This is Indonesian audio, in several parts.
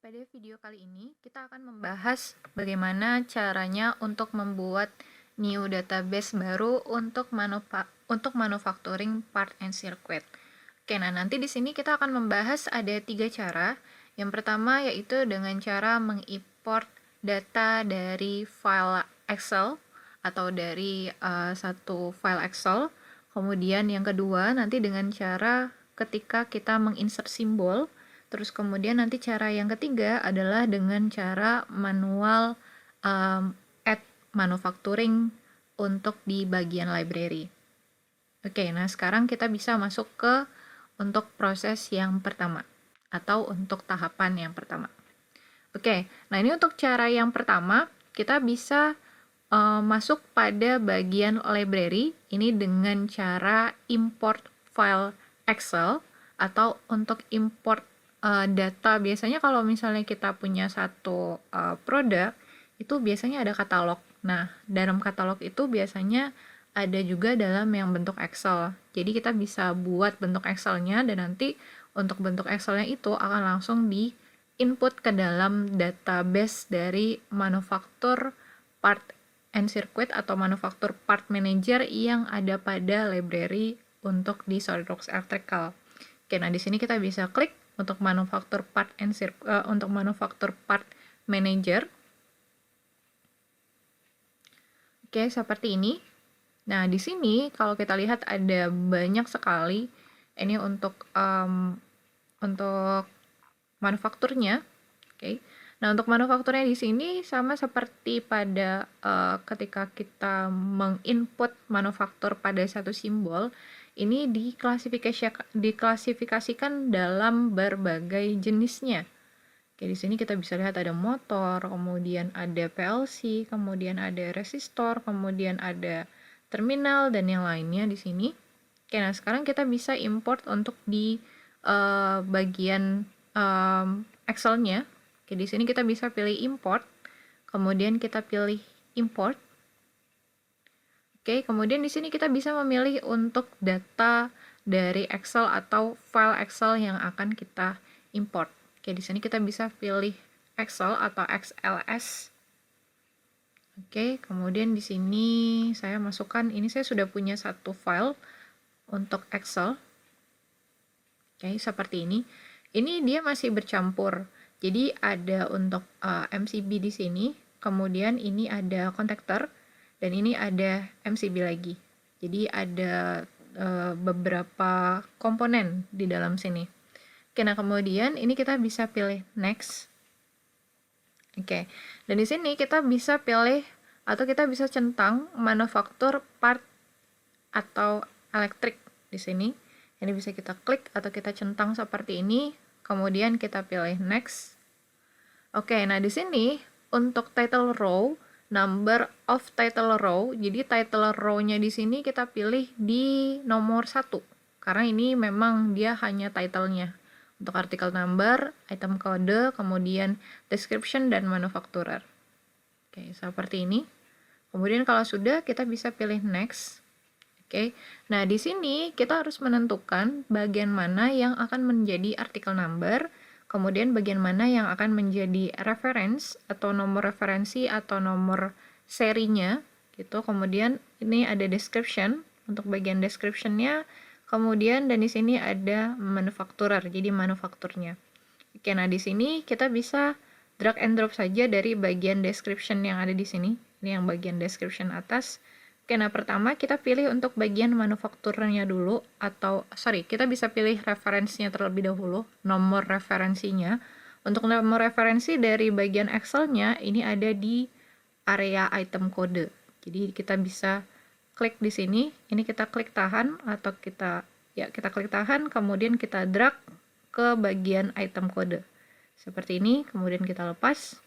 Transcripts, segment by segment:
Pada video kali ini, kita akan membahas bagaimana caranya untuk membuat new database baru untuk manufacturing part and circuit. Oke, nah nanti di sini kita akan membahas ada 3 cara. Yang pertama yaitu dengan cara mengimport data dari file Excel atau dari satu file Excel. Kemudian yang kedua nanti dengan cara ketika kita menginsert simbol. Terus kemudian nanti cara yang ketiga adalah dengan cara manual add manufacturing untuk di bagian library. Oke, nah sekarang kita bisa masuk ke untuk proses yang pertama atau untuk tahapan yang pertama. Oke, nah ini untuk cara yang pertama kita bisa masuk pada bagian library ini dengan cara import file Excel atau untuk import data. Biasanya kalau misalnya kita punya satu produk itu biasanya ada katalog. Nah, dalam katalog itu biasanya ada juga dalam yang bentuk Excel. Jadi kita bisa buat bentuk Excel-nya dan nanti untuk bentuk Excel-nya itu akan langsung di input ke dalam database dari manufaktur part and circuit atau manufaktur part manager yang ada pada library untuk di SolidWorks Electrical. Oke, nah di sini kita bisa klik untuk manufaktur part and untuk manufaktur part manager. Oke, seperti ini. Nah, di sini kalau kita lihat ada banyak sekali ini untuk manufakturnya. Oke. Nah, untuk manufakturnya di sini sama seperti pada ketika kita menginput manufaktur pada satu simbol, ini diklasifikasikan dalam berbagai jenisnya. Oke, di sini kita bisa lihat ada motor, kemudian ada PLC, kemudian ada resistor, kemudian ada terminal dan yang lainnya di sini. Oke, nah sekarang kita bisa import untuk di bagian Excel-nya. Oke, di sini kita bisa pilih import, kemudian kita pilih import. Oke, kemudian di sini kita bisa memilih untuk data dari Excel atau file Excel yang akan kita import. Oke, di sini kita bisa pilih Excel atau XLS. Oke, kemudian di sini saya masukkan, ini saya sudah punya satu file untuk Excel. Oke, seperti ini. Ini dia masih bercampur. Jadi ada untuk MCB di sini, kemudian ini ada kontaktor, dan ini ada MCB lagi. Jadi ada beberapa komponen di dalam sini. Oke, nah kemudian ini kita bisa pilih next. Oke, dan di sini kita bisa pilih atau kita bisa centang manufaktur part atau elektrik di sini. Ini bisa kita klik atau kita centang seperti ini. Kemudian kita pilih next. Oke, nah di sini untuk title row, number of title row, jadi title row-nya di sini kita pilih di nomor 1. Karena ini memang dia hanya title-nya. Untuk artikel number, item kode, kemudian description dan manufacturer. Oke, seperti ini. Kemudian kalau sudah, kita bisa pilih next. Oke, nah di sini kita harus menentukan bagian mana yang akan menjadi artikel number, kemudian bagian mana yang akan menjadi reference atau nomor referensi atau nomor serinya, gitu. Kemudian ini ada description untuk bagian description-nya, kemudian dan di sini ada manufacturer, jadi manufakturnya. Oke, nah di sini kita bisa drag and drop saja dari bagian description yang ada di sini. Ini yang bagian description atas. Oke, nah pertama kita pilih untuk bagian manufakturnya dulu, atau kita bisa pilih referensinya terlebih dahulu, nomor referensinya. Untuk nomor referensi dari bagian Excel-nya, ini ada di area item kode. Jadi kita bisa klik di sini, ini kita klik tahan, atau kita klik tahan, kemudian kita drag ke bagian item kode. Seperti ini, kemudian kita lepas.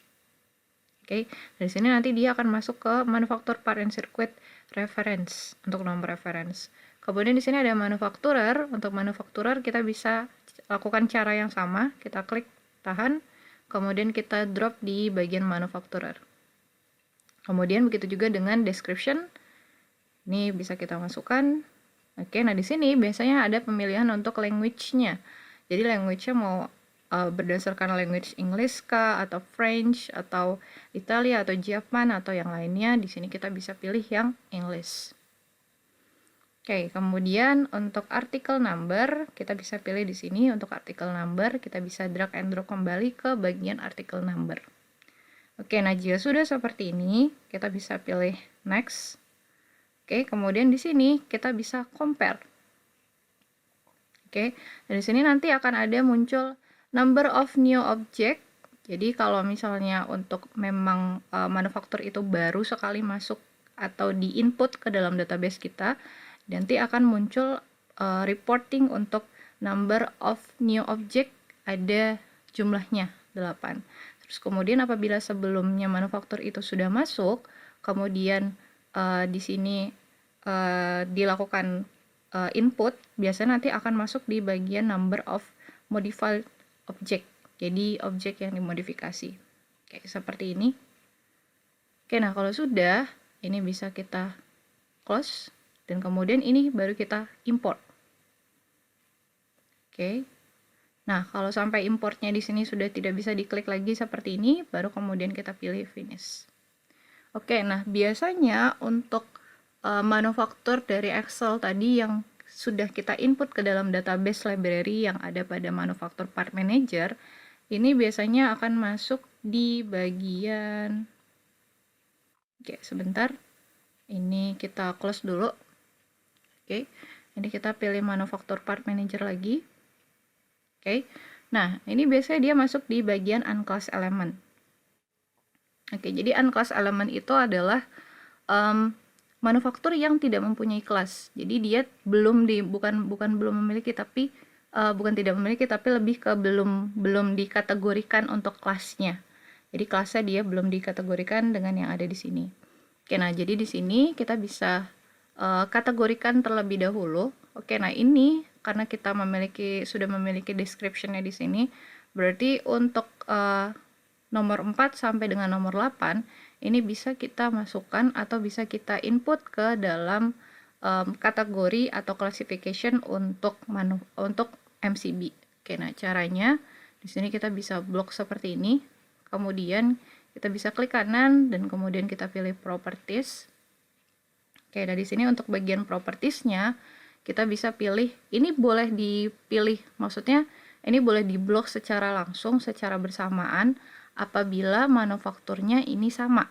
Oke, dari sini nanti dia akan masuk ke manufaktur part and circuit reference untuk nomor reference. Kemudian di sini ada manufacturer. Untuk manufacturer kita bisa lakukan cara yang sama. Kita klik tahan, kemudian kita drop di bagian manufacturer. Kemudian begitu juga dengan description. Ini bisa kita masukkan. Oke, nah di sini biasanya ada pemilihan untuk language-nya. Jadi language-nya mau berdasarkan language English kah, atau French, atau Italia, atau Jerman, atau yang lainnya. Di sini kita bisa pilih yang English. Oke, kemudian untuk artikel number, kita bisa pilih di sini. Untuk artikel number, kita bisa drag and drop kembali ke bagian artikel number. Oke, nah jika sudah seperti ini, kita bisa pilih next. Oke, kemudian di sini kita bisa compare. Oke, dan di sini nanti akan ada muncul number of new object. Jadi kalau misalnya untuk memang manufaktur itu baru sekali masuk atau di input ke dalam database kita, nanti akan muncul reporting untuk number of new object, ada jumlahnya 8. Terus kemudian apabila sebelumnya manufaktur itu sudah masuk, kemudian di sini dilakukan input, biasanya nanti akan masuk di bagian number of modified object. Jadi objek yang dimodifikasi. Oke, seperti ini. Oke, nah kalau sudah, ini bisa kita close. Dan kemudian ini baru kita import. Oke. Nah, kalau sampai importnya di sini sudah tidak bisa diklik lagi seperti ini, baru kemudian kita pilih finish. Oke, nah biasanya untuk manufaktur dari Excel tadi yang sudah kita input ke dalam database library yang ada pada manufaktur part manager, ini biasanya akan masuk di bagian, oke sebentar, ini kita close dulu. Oke, ini kita pilih manufaktur part manager lagi. Oke, nah ini biasanya dia masuk di bagian unclass element. Oke, jadi unclass element itu adalah manufaktur yang tidak mempunyai kelas. Jadi dia belum bukan belum memiliki, tapi bukan tidak memiliki, tapi lebih ke belum dikategorikan untuk kelasnya. Jadi kelasnya dia belum dikategorikan dengan yang ada di sini. Oke, nah jadi di sini kita bisa kategorikan terlebih dahulu. Oke, nah ini karena kita sudah memiliki description-nya di sini, berarti untuk nomor 4 sampai dengan nomor 8 ini bisa kita masukkan atau bisa kita input ke dalam kategori atau classification untuk MCB. Oke, nah caranya di sini kita bisa blok seperti ini. Kemudian kita bisa klik kanan dan kemudian kita pilih properties. Oke, dari sini untuk bagian propertiesnya kita bisa pilih, ini boleh dipilih, maksudnya ini boleh diblok secara langsung, secara bersamaan apabila manufakturnya ini sama.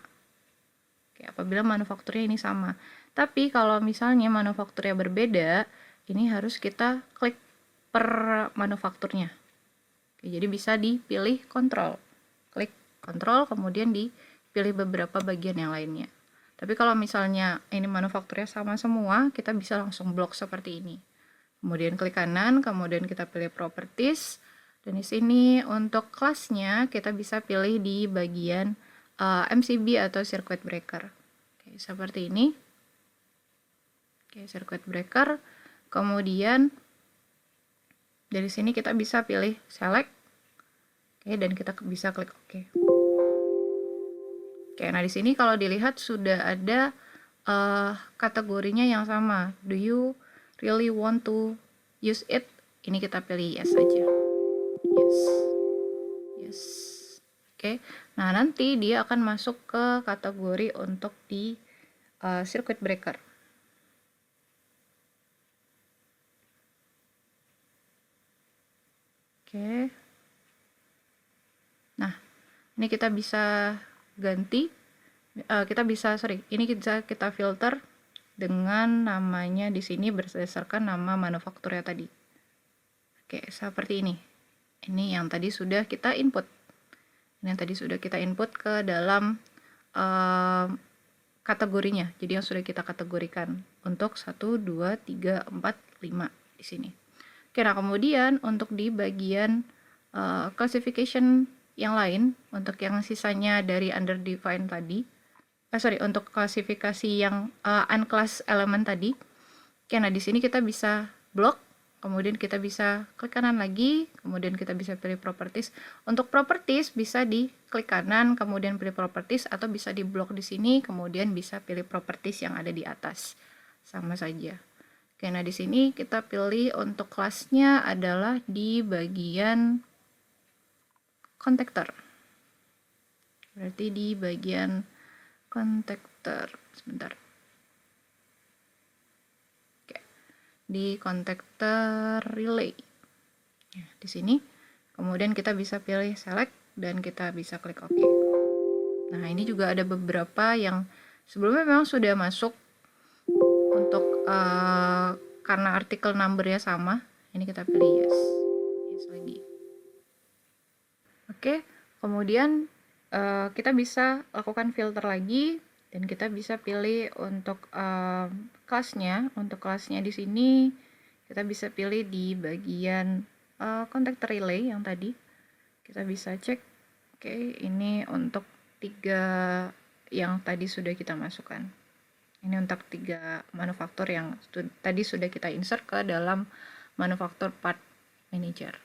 Oke, apabila manufakturnya ini sama. Tapi kalau misalnya manufakturnya berbeda, ini harus kita klik per manufakturnya. Oke, jadi bisa dipilih kontrol. Klik kontrol, kemudian dipilih beberapa bagian yang lainnya. Tapi kalau misalnya ini manufakturnya sama semua, kita bisa langsung blok seperti ini. Kemudian klik kanan, kemudian kita pilih properties. Dan di sini untuk kelasnya kita bisa pilih di bagian MCB atau circuit breaker. Oke, seperti ini. Oke, circuit breaker. Kemudian dari sini kita bisa pilih select. Oke, dan kita bisa klik OK. Oke, nah di sini kalau dilihat sudah ada kategorinya yang sama. Do you really want to use it? Ini kita pilih yes saja. Yes. Yes. Oke. Nah, nanti dia akan masuk ke kategori untuk di circuit breaker. Oke. Nah, ini kita bisa ganti, ini kita filter dengan namanya di sini berdasarkan nama manufakturnya tadi. Oke, seperti ini. Ini yang tadi sudah kita input. Ini yang tadi sudah kita input ke dalam kategorinya. Jadi yang sudah kita kategorikan untuk 1, 2, 3, 4, 5 di sini. Oke, nah kemudian untuk di bagian classification yang lain, untuk yang sisanya dari underdefined tadi, untuk klasifikasi yang unclass element tadi. Oke, nah di sini kita bisa blok, kemudian kita bisa klik kanan lagi, kemudian kita bisa pilih properties. Untuk properties bisa diklik kanan, kemudian pilih properties, atau bisa diblok di sini, kemudian bisa pilih properties yang ada di atas. Sama saja. Oke, nah di sini kita pilih untuk kelasnya adalah di bagian contactor. Berarti di bagian contactor, sebentar. Oke. Di contactor relay. Ya, di sini. Kemudian kita bisa pilih select dan kita bisa klik OK. Nah, ini juga ada beberapa yang sebelumnya memang sudah masuk untuk karena artikel numbernya sama. Ini kita pilih yes. Yes lagi. Oke, kemudian kita bisa lakukan filter lagi dan kita bisa pilih untuk kelasnya. Untuk kelasnya di sini kita bisa pilih di bagian contactor relay yang tadi. Kita bisa cek. Oke, ini untuk 3 yang tadi sudah kita masukkan. Ini untuk 3 manufaktur yang tadi sudah kita insert ke dalam manufaktur part manager.